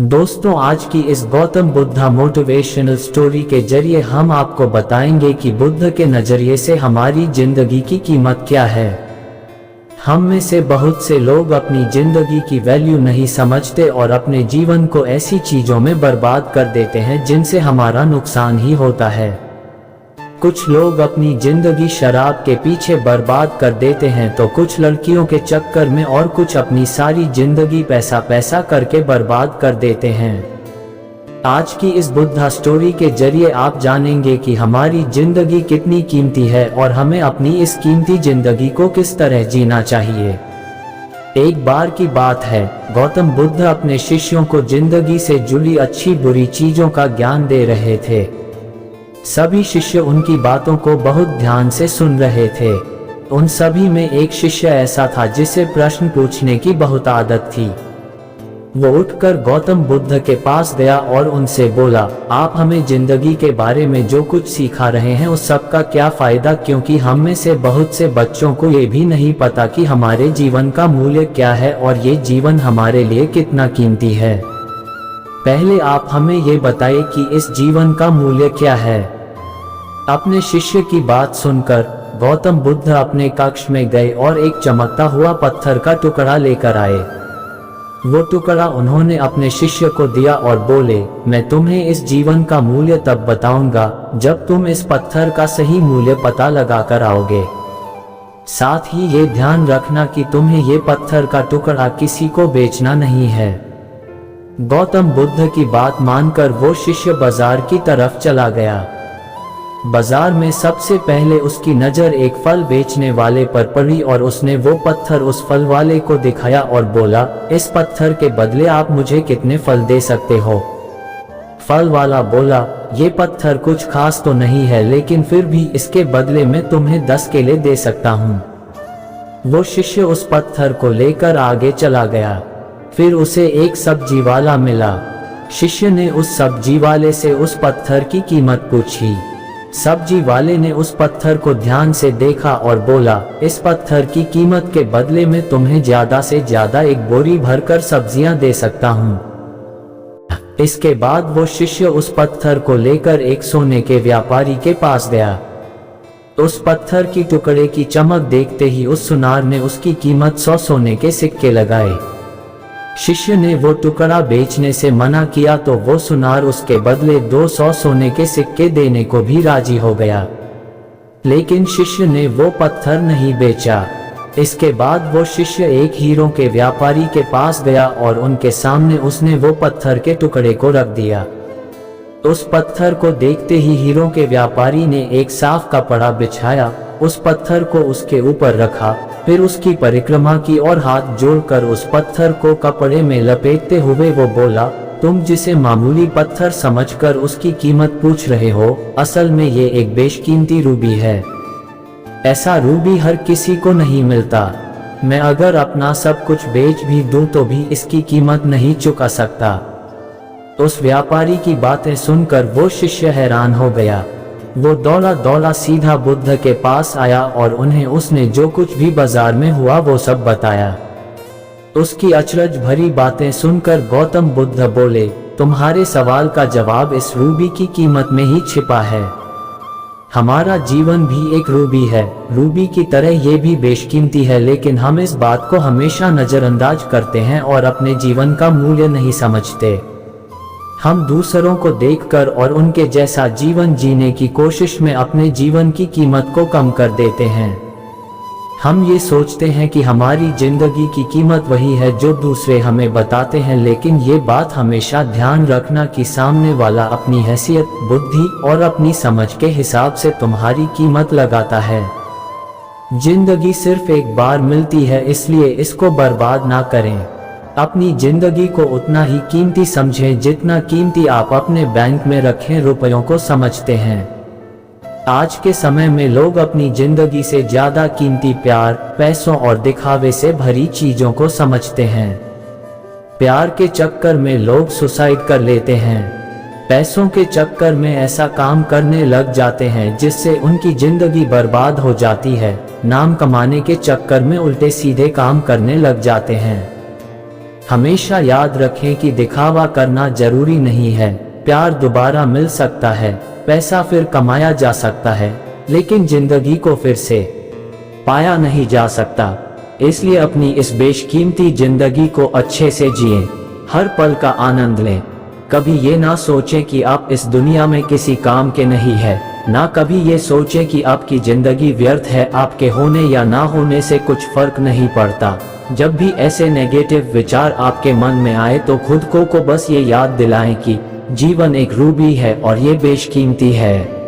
दोस्तों, आज की इस गौतम बुद्धा मोटिवेशनल स्टोरी के जरिए हम आपको बताएंगे कि बुद्ध के नजरिए से हमारी जिंदगी की कीमत क्या है। हम में से बहुत से लोग अपनी जिंदगी की वैल्यू नहीं समझते और अपने जीवन को ऐसी चीजों में बर्बाद कर देते हैं जिनसे हमारा नुकसान ही होता है। कुछ लोग अपनी जिंदगी शराब के पीछे बर्बाद कर देते हैं तो कुछ लड़कियों के चक्कर में और कुछ अपनी सारी जिंदगी पैसा करके बर्बाद कर देते हैं। आज की इस बुद्धा स्टोरी के जरिए आप जानेंगे कि हमारी जिंदगी कितनी कीमती है और हमें अपनी इस कीमती जिंदगी को किस तरह जीना चाहिए। एक बार की बात है, गौतम बुद्ध अपने शिष्यों को जिंदगी से जुड़ी अच्छी बुरी चीजों का ज्ञान दे रहे थे। सभी शिष्य उनकी बातों को बहुत ध्यान से सुन रहे थे। उन सभी में एक शिष्य ऐसा था जिसे प्रश्न पूछने की बहुत आदत थी। वो उठकर गौतम बुद्ध के पास गया और उनसे बोला, आप हमें जिंदगी के बारे में जो कुछ सिखा रहे हैं उस सब का क्या फायदा, क्योंकि हम में से बहुत से बच्चों को ये भी नहीं पता कि हमारे जीवन का मूल्य क्या है और ये जीवन हमारे लिए कितना कीमती है। पहले आप हमें ये बताइए कि इस जीवन का मूल्य क्या है। अपने शिष्य की बात सुनकर गौतम बुद्ध अपने कक्ष में गए और एक चमकता हुआ पत्थर का टुकड़ा लेकर आए। वो टुकड़ा उन्होंने अपने शिष्य को दिया और बोले, मैं तुम्हें इस जीवन का मूल्य तब बताऊंगा जब तुम इस पत्थर का सही मूल्य पता लगा कर आओगे। साथ ही ये ध्यान रखना कि तुम्हें ये पत्थर का टुकड़ा किसी को बेचना नहीं है। गौतम बुद्ध की बात मानकर वो शिष्य बाजार की तरफ चला गया। बाजार में सबसे पहले उसकी नजर एक फल बेचने वाले पर पड़ी और उसने वो पत्थर उस फल वाले को दिखाया और बोला, इस पत्थर के बदले आप मुझे कितने फल दे सकते हो। फल वाला बोला, ये पत्थर कुछ खास तो नहीं है, लेकिन फिर भी इसके बदले में तुम्हें 10 केले दे सकता हूँ। वो शिष्य उस पत्थर को लेकर आगे चला गया। फिर उसे एक सब्जी वाला मिला। शिष्य ने उस सब्जी वाले से उस पत्थर की कीमत पूछी। सब्जी वाले ने उस पत्थर को ध्यान से देखा और बोला, इस पत्थर की कीमत के बदले में तुम्हें ज्यादा से ज्यादा एक बोरी भरकर सब्जियां दे सकता हूँ। इसके बाद वो शिष्य उस पत्थर को लेकर एक सोने के व्यापारी के पास गया। उस पत्थर की टुकड़े की चमक देखते ही उस सुनार ने उसकी कीमत 100 सोने के सिक्के लगाए। शिष्य ने वो टुकड़ा बेचने से मना किया तो वो सुनार उसके बदले 200 सोने के सिक्के देने को भी राजी हो गया, लेकिन शिष्य ने वो पत्थर नहीं बेचा। इसके बाद वो शिष्य एक हीरों के व्यापारी के पास गया और उनके सामने उसने वो पत्थर के टुकड़े को रख दिया। उस पत्थर को देखते ही हीरों के व्यापारी ने एक साफ कपड़ा बिछाया, उस पत्थर को उसके ऊपर रखा, फिर उसकी परिक्रमा की और हाथ जोड़कर उस पत्थर को कपड़े में लपेटते हुए वो बोला, तुम जिसे मामूली पत्थर समझकर उसकी कीमत पूछ रहे हो, असल में ये एक बेशकीमती रूबी है। ऐसा रूबी हर किसी को नहीं मिलता। मैं अगर अपना सब कुछ बेच भी दूं तो भी इसकी कीमत नहीं चुका सकता। उस व्यापारी की बातें सुनकर वो शिष्य हैरान हो गया। वो दौड़ा दौड़ा सीधा बुद्ध के पास आया और उन्हें उसने जो कुछ भी बाजार में हुआ वो सब बताया। उसकी अचरज भरी बातें सुनकर गौतम बुद्ध बोले, तुम्हारे सवाल का जवाब इस रूबी की कीमत में ही छिपा है। हमारा जीवन भी एक रूबी है। रूबी की तरह ये भी बेशकीमती है, लेकिन हम इस बात को हमेशा नजरअंदाज करते हैं और अपने जीवन का मूल्य नहीं समझते। हम दूसरों को देखकर और उनके जैसा जीवन जीने की कोशिश में अपने जीवन की कीमत को कम कर देते हैं। हम ये सोचते हैं कि हमारी जिंदगी की कीमत वही है जो दूसरे हमें बताते हैं, लेकिन ये बात हमेशा ध्यान रखना कि सामने वाला अपनी हैसियत, बुद्धि और अपनी समझ के हिसाब से तुम्हारी कीमत लगाता है। जिंदगी सिर्फ एक बार मिलती है, इसलिए इसको बर्बाद ना करें। अपनी जिंदगी को उतना ही कीमती समझें जितना कीमती आप अपने बैंक में रखे रुपयों को समझते हैं। आज के समय में लोग अपनी जिंदगी से ज्यादा कीमती प्यार, पैसों और दिखावे से भरी चीजों को समझते हैं। प्यार के चक्कर में लोग सुसाइड कर लेते हैं। पैसों के चक्कर में ऐसा काम करने लग जाते हैं जिससे उनकी जिंदगी बर्बाद हो जाती है। नाम कमाने के चक्कर में उल्टे सीधे काम करने लग जाते हैं। हमेशा याद रखें कि दिखावा करना जरूरी नहीं है। प्यार दोबारा मिल सकता है, पैसा फिर कमाया जा सकता है, लेकिन जिंदगी को फिर से पाया नहीं जा सकता। इसलिए अपनी इस बेशकीमती जिंदगी को अच्छे से जिएं, हर पल का आनंद लें। कभी ये ना सोचें कि आप इस दुनिया में किसी काम के नहीं है, ना कभी ये सोचें कि आपकी जिंदगी व्यर्थ है। आपके होने या ना होने से कुछ फर्क नहीं पड़ता। जब भी ऐसे नेगेटिव विचार आपके मन में आए तो खुद को बस ये याद दिलाएं कि जीवन एक रूबी है और ये बेशकीमती है।